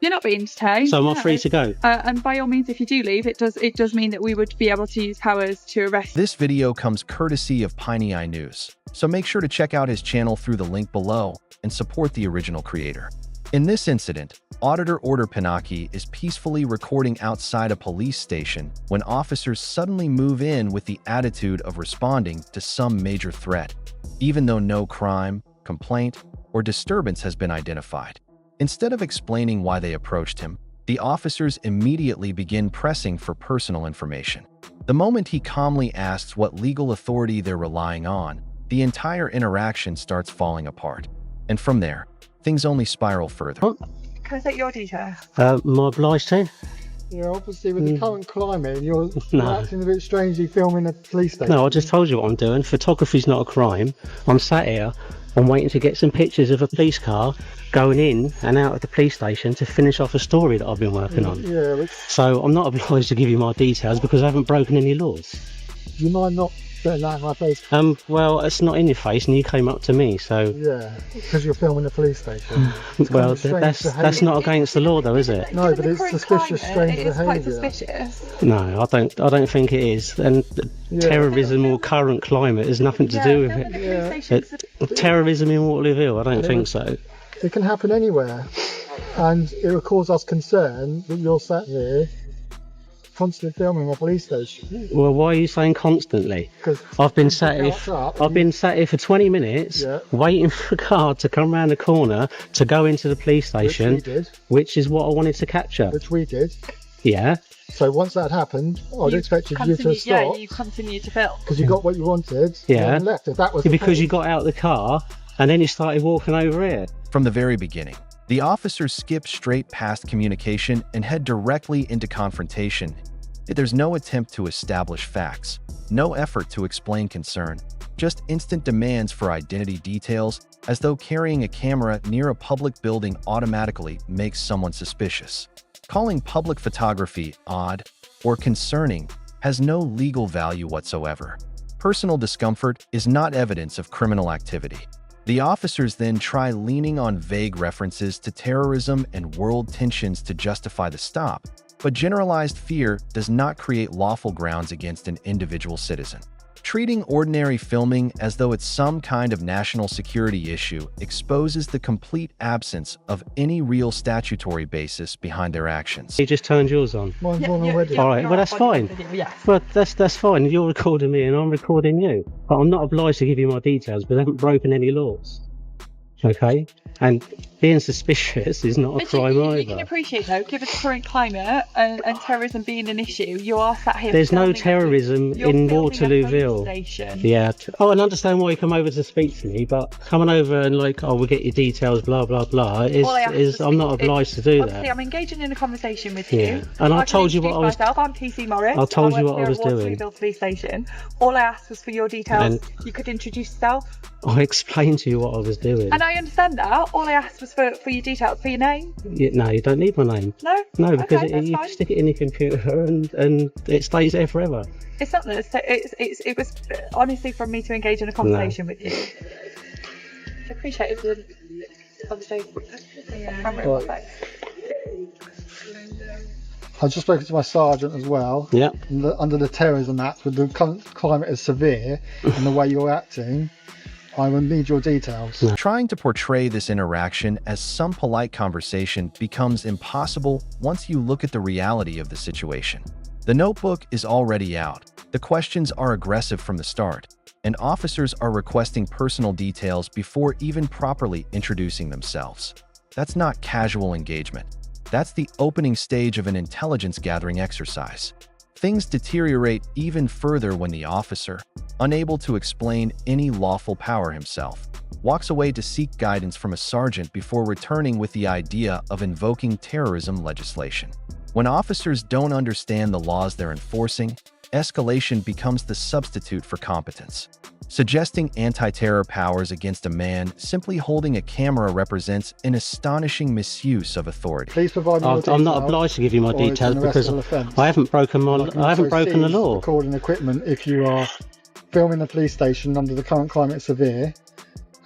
You're not being detained. So am I free to go? And by all means, if you do leave, it does mean that we would be able to use powers to arrest. This video comes courtesy of Piney Eye News, so make sure to check out his channel through the link below and support the original creator. In this incident, Auditor Pinocchi is peacefully recording outside a police station when officers suddenly move in with the attitude of responding to some major threat, even though no crime, complaint, or disturbance has been identified. Instead of explaining why they approached him, the officers immediately begin pressing for personal information. The moment he calmly asks what legal authority they're relying on, the entire interaction starts falling apart. And from there, things only spiral further. Can I take your details? Am I obliged to? Yeah, obviously with the current climate, you're acting a bit strangely filming a police station. No, I just told you what I'm doing. Photography's not a crime. I'm sat here, I'm waiting to get some pictures of a police car going in and out of the police station to finish off a story that I've been working on. Yeah, so I'm not obliged to give you my details because I haven't broken any laws. You might not put that in my face. Well, it's not in your face and you came up to me, so... Yeah, because you're filming a police station. Well, that's not against the law though, is it? No, but it's suspicious, strange behaviour. It is quite suspicious. No, I don't think it is. And terrorism or current climate has nothing to do with it. Terrorism in Waterlooville, I don't think so. It can happen anywhere, and it will cause us concern that you're sat here constantly filming a police station. Well, why are you saying constantly? Because I've been sat here for 20 minutes waiting for a car to come around the corner to go into the police station, which we did. Which is what I wanted to capture. Which we did. Yeah. So once that happened, I'd expected you to stop. Yeah, you continued to film. Because you got what you wanted and left. If that was because you got out of the car and then you started walking over here. From the very beginning, the officers skip straight past communication and head directly into confrontation. There's no attempt to establish facts, no effort to explain concern, just instant demands for identity details, as though carrying a camera near a public building automatically makes someone suspicious. Calling public photography odd or concerning has no legal value whatsoever. Personal discomfort is not evidence of criminal activity. The officers then try leaning on vague references to terrorism and world tensions to justify the stop, but generalized fear does not create lawful grounds against an individual citizen. Treating ordinary filming as though it's some kind of national security issue exposes the complete absence of any real statutory basis behind their actions. You just turned yours on. Mine's on already. All right, well that's fine. Well, that's fine. You're recording me and I'm recording you. But I'm not obliged to give you my details because I haven't broken any laws. Okay? And being suspicious is not a crime either. You can appreciate though, given the current climate and terrorism being an issue, you are sat here. There's no terrorism in Waterlooville. Yeah. Oh, and understand why you come over to speak to me, but coming over and like, oh, we'll get your details, blah blah blah, I'm not obliged to do that. Obviously, I'm engaging in a conversation with you. Yeah. And I told you what I was. I'm TC Morris. I told you what I was doing. Waterlooville Police Station. All I asked was for your details. You could introduce yourself. I explained to you what I was doing. And I understand that. All I asked was for your details, for your name. No, you don't need my name. No? No, because you stick it in your computer and it stays there forever. It's not that. It was honestly from me to engage in a conversation with you. I appreciate it. Obviously, I've just spoken to my sergeant as well. Yeah. Under the Terrorism Act, with the climate as severe and the way you're acting, I will need your details. Trying to portray this interaction as some polite conversation becomes impossible once you look at the reality of the situation. The notebook is already out, the questions are aggressive from the start, and officers are requesting personal details before even properly introducing themselves. That's not casual engagement. That's the opening stage of an intelligence-gathering exercise. Things deteriorate even further when the officer, unable to explain any lawful power himself, walks away to seek guidance from a sergeant before returning with the idea of invoking terrorism legislation. When officers don't understand the laws they're enforcing, escalation becomes the substitute for competence. Suggesting anti-terror powers against a man simply holding a camera represents an astonishing misuse of authority. Please provide me your details. I'm not obliged to give you my details because I haven't broken the law. Recording equipment if you are filming the police station under the current climate severe.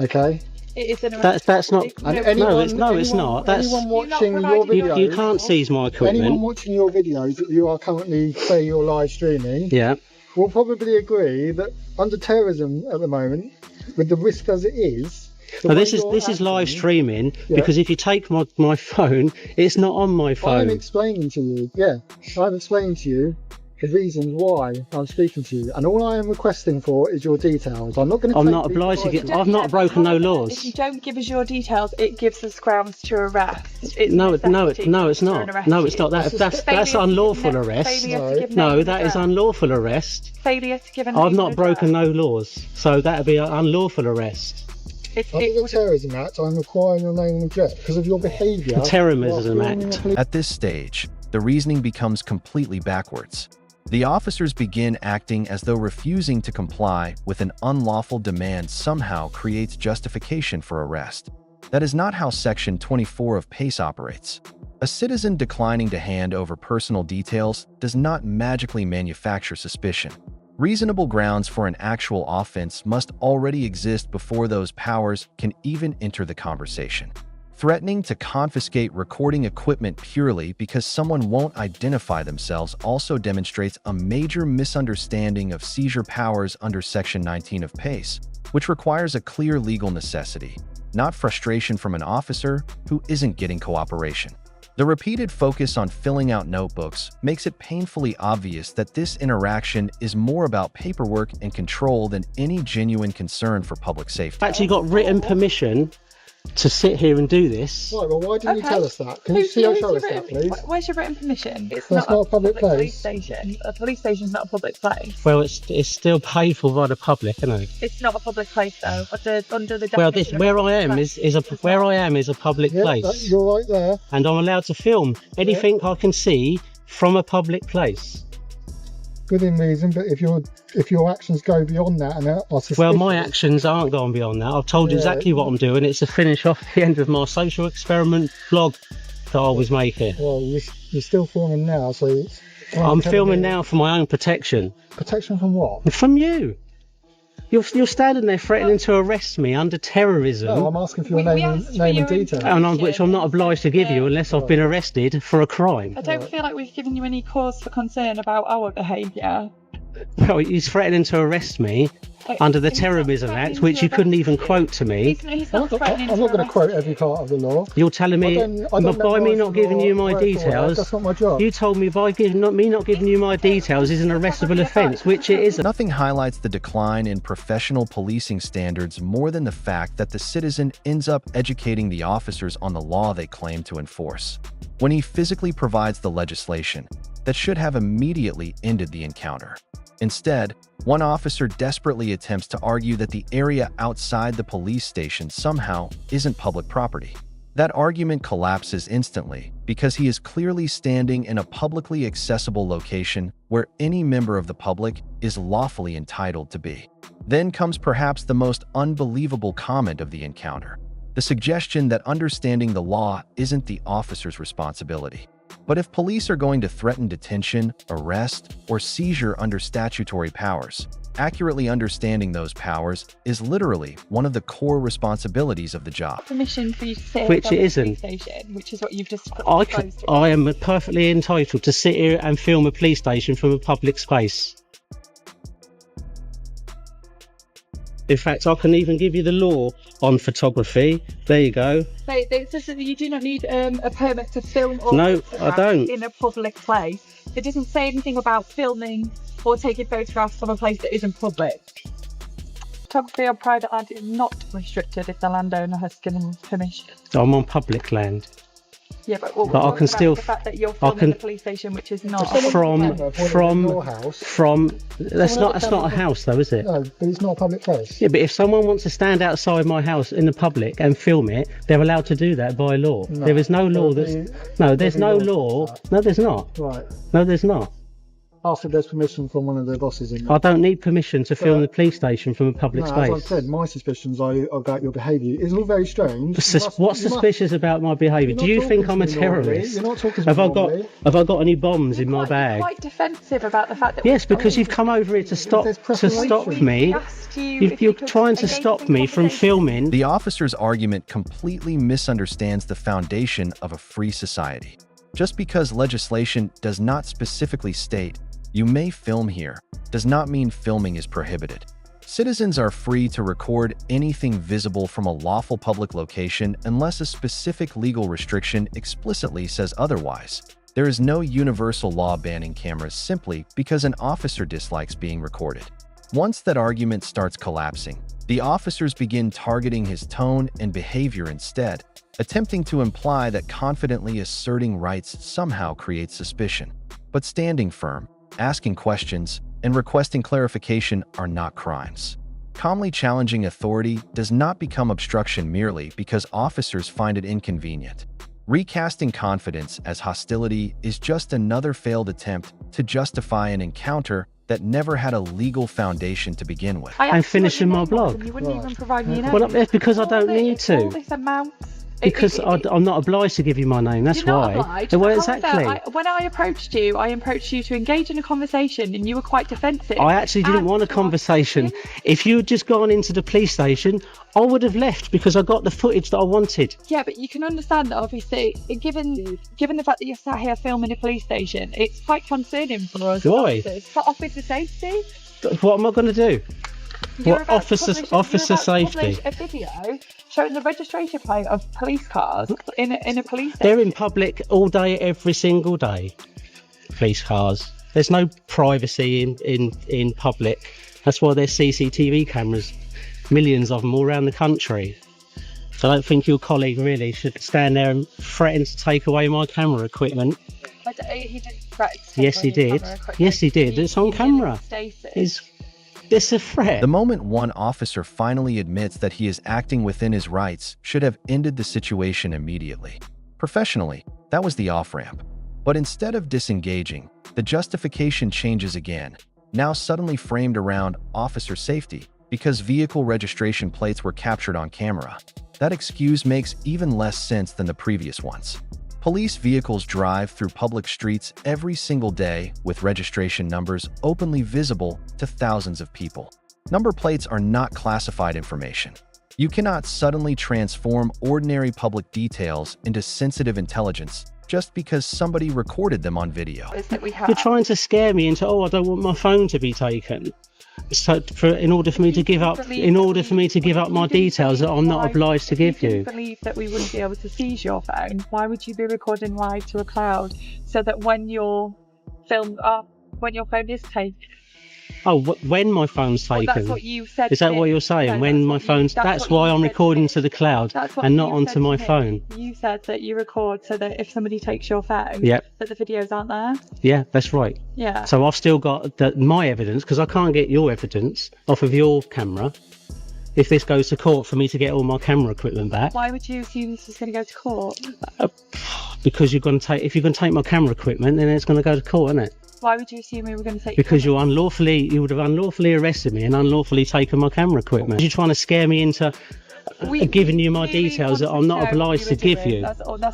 Okay? It is an arrest. That's not. And No, it's not. That's anyone You're not watching your providing videos. you can't seize my Anyone equipment. watching your videos that you are currently, say, you're live streaming, Yeah. will probably agree that under terrorism at the moment, with the risk as it is. Now this is live streaming because if you take my phone, it's not on my I'm phone. explaining to you. Yeah, I'm explaining to you the reasons why I'm speaking to you, and all I am requesting for is your details. I'm not going to. I'm not obliged to get. I've not broken no If laws. you don't give us your details, it gives us grounds to arrest. No, it's not. No, it's not. That's unlawful arrest. No, that is unlawful arrest. Failure to give a I've not broken no laws, so that would be an unlawful arrest. Under the Terrorism Act, I'm requiring your name and address because of your behaviour. Terrorism Act. At this stage, the reasoning becomes completely backwards. The officers begin acting as though refusing to comply with an unlawful demand somehow creates justification for arrest. That is not how Section 24 of PACE operates. A citizen declining to hand over personal details does not magically manufacture suspicion. Reasonable grounds for an actual offense must already exist before those powers can even enter the conversation. Threatening to confiscate recording equipment purely because someone won't identify themselves also demonstrates a major misunderstanding of seizure powers under Section 19 of PACE, which requires a clear legal necessity, not frustration from an officer who isn't getting cooperation. The repeated focus on filling out notebooks makes it painfully obvious that this interaction is more about paperwork and control than any genuine concern for public safety. Actually got written permission to sit here and do this. Right, well, why didn't you tell us that? Can you show us that, please? Where's your written permission? It's That's not a public place. police station. A police station's not a public place. Well, it's still paid for by the public, isn't it? It's not a public place though. Under the Well, definition where of I am public is a place, where I am is a public Yeah, place, you're right there. and I'm allowed to film anything I can see from a public place. Within reason, but if your actions go beyond that and are suspicious, Well, my actions aren't gone beyond that. I've told you exactly what I'm doing. It's to finish off the end of my social experiment vlog that I was making. Well, you're still filming now, so it's, I'm filming now for my own protection. Protection from what? From you. You're standing there threatening to arrest me under terrorism. No, I'm asking for your We name asked for and your details. Which I'm not obliged to give you unless I've been arrested for a crime. I don't feel like we've given you any cause for concern about our behaviour. Well, he's threatening to arrest me under the Terrorism Act, which you couldn't even quote to me. He's not threatening I'm not going to arrest quote you. every part of the law. You're telling me, I don't know by me what's not giving you my word for word. details, That's not my job. you told me by me not giving you my details is an arrestable offence, which it isn't. Nothing highlights the decline in professional policing standards more than the fact that the citizen ends up educating the officers on the law they claim to enforce, when he physically provides the legislation that should have immediately ended the encounter. Instead, one officer desperately attempts to argue that the area outside the police station somehow isn't public property. That argument collapses instantly because he is clearly standing in a publicly accessible location where any member of the public is lawfully entitled to be. Then comes perhaps the most unbelievable comment of the encounter, the suggestion that understanding the law isn't the officer's responsibility. But if police are going to threaten detention, arrest, or seizure under statutory powers, accurately understanding those powers is literally one of the core responsibilities of the job. Permission for you to sit Which here it at the isn't. police station, which is what you've just I am perfectly entitled to sit here and film a police station from a public space. In fact, I can even give you the law on photography. There you go. It says that you do not need a permit to film or No, I photograph don't. in a public place. It doesn't say anything about filming or taking photographs from a place that isn't public. Photography on private land is not restricted if the landowner has given permission. I'm on public land. Yeah, but I can still- the fact that you're I filming can- the police station, which is not From your house. that's not a house though, is it? No, but it's not a public place. Yeah, but if someone wants to stand outside my house in the public and film it, they're allowed to do that by law. There is no law that's... No, there's no law. No, there's not. Right. No, there's not. after there's permission from one of the bosses in I don't need permission to film the police station from a public No, as I space. said, my suspicions are about your behaviour. It's all very strange. What's suspicious about my behaviour? Do you think I'm a terrorist? You're not talking to Have me I normally. got any bombs in my You're bag? quite defensive about the fact that Yes, because you've come over here to stop me. You're trying to stop me from filming. The officer's argument completely misunderstands the foundation of a free society. Just because legislation does not specifically state, "You may film here," does not mean filming is prohibited. Citizens are free to record anything visible from a lawful public location unless a specific legal restriction explicitly says otherwise. There is no universal law banning cameras simply because an officer dislikes being recorded. Once that argument starts collapsing, the officers begin targeting his tone and behavior instead, attempting to imply that confidently asserting rights somehow creates suspicion. But standing firm, asking questions, and requesting clarification are not crimes. Calmly challenging authority does not become obstruction merely because officers find it inconvenient. Recasting confidence as hostility is just another failed attempt to justify an encounter that never had a legal foundation to begin with. I'm finishing my blog. You wouldn't even provide me an Well, that's because I don't need to. All this amount. Because I'm not obliged to give you my name, that's You're why. not obliged. Well, However, exactly. when I approached you to engage in a conversation and you were quite defensive. I actually didn't want a conversation. If you had just gone into the police station, I would have left because I got the footage that I wanted. Yeah, but you can understand that obviously, given the fact that you're sat here filming a police station, it's quite concerning for us. Why? Officers. For officer safety. What am I going to do? You're What about to officer safety? publish a video showing the registration plate of police cars in a police station. They're in public all day, every single day. Police cars. There's no privacy in public. That's why there's CCTV cameras, millions of them all around the country. So I don't think your colleague really should stand there and threaten to take away my camera equipment. He didn't threaten to take Yes, he away your did. camera equipment. Yes, he did. It's on camera. Stated. It's a threat. The moment one officer finally admits that he is acting within his rights should have ended the situation immediately. Professionally, that was the off-ramp. But instead of disengaging, the justification changes again, now suddenly framed around officer safety because vehicle registration plates were captured on camera. That excuse makes even less sense than the previous ones. Police vehicles drive through public streets every single day with registration numbers openly visible to thousands of people. Number plates are not classified information. You cannot suddenly transform ordinary public details into sensitive intelligence just because somebody recorded them on video. You're trying to scare me into, I don't want my phone to be taken. So in order for me to give up my details that I'm not obliged to give you. you. If you believe that we wouldn't be able to seize your phone, why would you be recording live to a cloud so that when your phone is taken? Oh, when my phone's taken? Well, that's what you said. Is that what you're saying? No, when my phone's... That's why I'm recording to the cloud and not onto my phone. You said that you record so that if somebody takes your phone, yep, that the videos aren't there. Yeah, that's right. Yeah. So I've still got my evidence, because I can't get your evidence off of your camera. If this goes to court for me to get all my camera equipment back. Why would you assume this is going to go to court? Because if you're going to take my camera equipment, then it's going to go to court, isn't it? Why would you assume we were going to take? Because you would have unlawfully arrested me and unlawfully taken my camera equipment. You're trying to scare me into giving you my details that I'm not obliged to give you.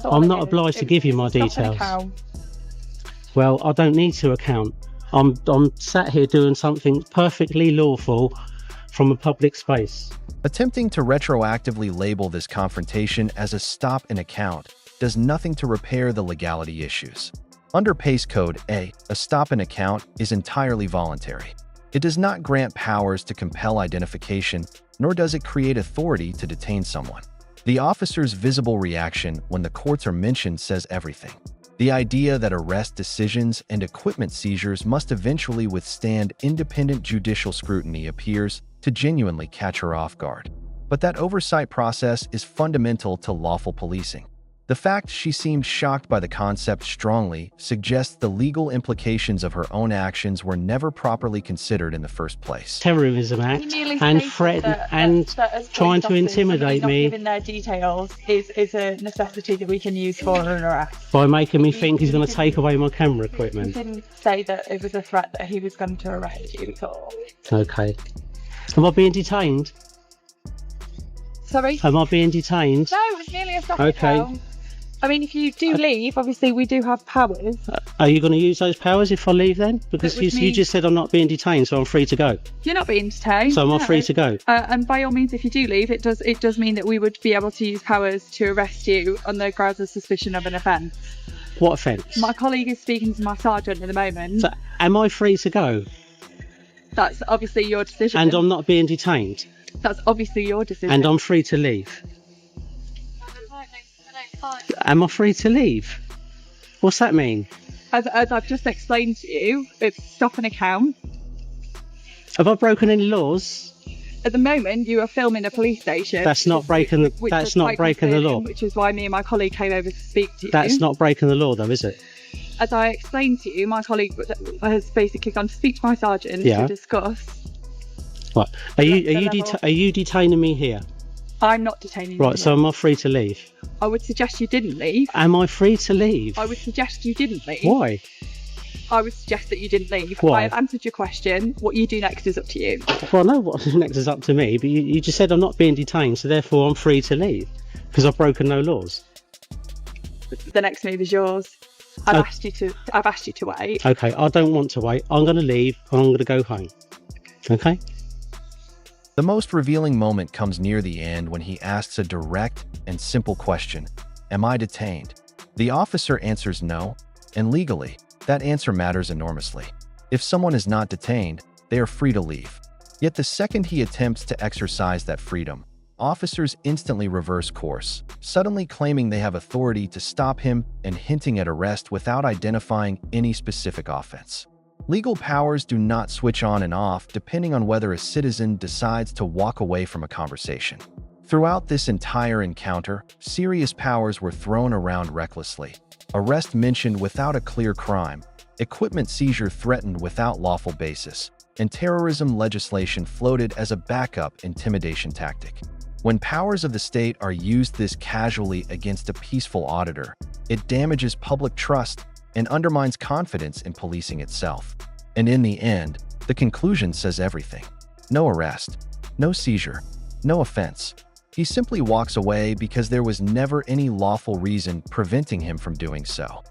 I'm not obliged to give you my details. Well, I don't need to account. I'm sat here doing something perfectly lawful from a public space. Attempting to retroactively label this confrontation as a stop and account does nothing to repair the legality issues. Under PACE Code A stop and account is entirely voluntary. It does not grant powers to compel identification, nor does it create authority to detain someone. The officer's visible reaction when the courts are mentioned says everything. The idea that arrest decisions and equipment seizures must eventually withstand independent judicial scrutiny appears to genuinely catch her off guard. But that oversight process is fundamental to lawful policing. The fact she seemed shocked by the concept strongly suggests the legal implications of her own actions were never properly considered in the first place. Terrorism Act and threaten and trying to intimidate not me giving their details is a necessity that we can use for an arrest. by making me think he's going to take away my camera He equipment. didn't say that it was a threat that he was going to arrest you at all. Okay. Am I being detained? Sorry? Am I being detained? No, it's merely a stop Okay. account. I mean, if you do leave, obviously we do have powers. Are you going to use those powers if I leave then? Because That would you mean- just said I'm not being detained, so I'm free to go. You're not being detained. So am I no. free to go? And by all means, if you do leave, it does mean that we would be able to use powers to arrest you on the grounds of suspicion of an offence. What offence? My colleague is speaking to my sergeant at the moment. So am I free to go? That's obviously your decision. And I'm not being detained? That's obviously your decision. And I'm free to leave? Am I free to leave? What's that mean? As I've just explained to you, it's stop an account. Have I broken any laws? At the moment, you are filming a police station. That's not breaking the. which That's was not quite breaking the concerning, law. Which is why me and my colleague came over to speak to you. That's not breaking the law, though, is it? As I explained to you, my colleague has basically gone to speak to my sergeant Yeah. to discuss. Right. Are you level. are you detaining me here? I'm not detaining you. Right. So am I free to leave? I would suggest you didn't leave. Am I free to leave? I would suggest you didn't leave. Why? I would suggest that you didn't leave. Why? I have answered your question. What you do next is up to you. Well, I know what next is up to me, but you just said I'm not being detained, so therefore I'm free to leave because I've broken no laws. The next move is yours. I've Oh. asked you to wait. Okay, I don't want to wait. I'm going to leave and I'm going to go home. Okay? The most revealing moment comes near the end when he asks a direct and simple question: am I detained? The officer answers no, and legally, that answer matters enormously. If someone is not detained, they are free to leave. Yet the second he attempts to exercise that freedom, officers instantly reverse course, suddenly claiming they have authority to stop him and hinting at arrest without identifying any specific offense. Legal powers do not switch on and off depending on whether a citizen decides to walk away from a conversation. Throughout this entire encounter, serious powers were thrown around recklessly. Arrest mentioned without a clear crime, equipment seizure threatened without lawful basis, and terrorism legislation floated as a backup intimidation tactic. When powers of the state are used this casually against a peaceful auditor, it damages public trust and undermines confidence in policing itself. And in the end, the conclusion says everything. No arrest, no seizure, no offense. He simply walks away because there was never any lawful reason preventing him from doing so.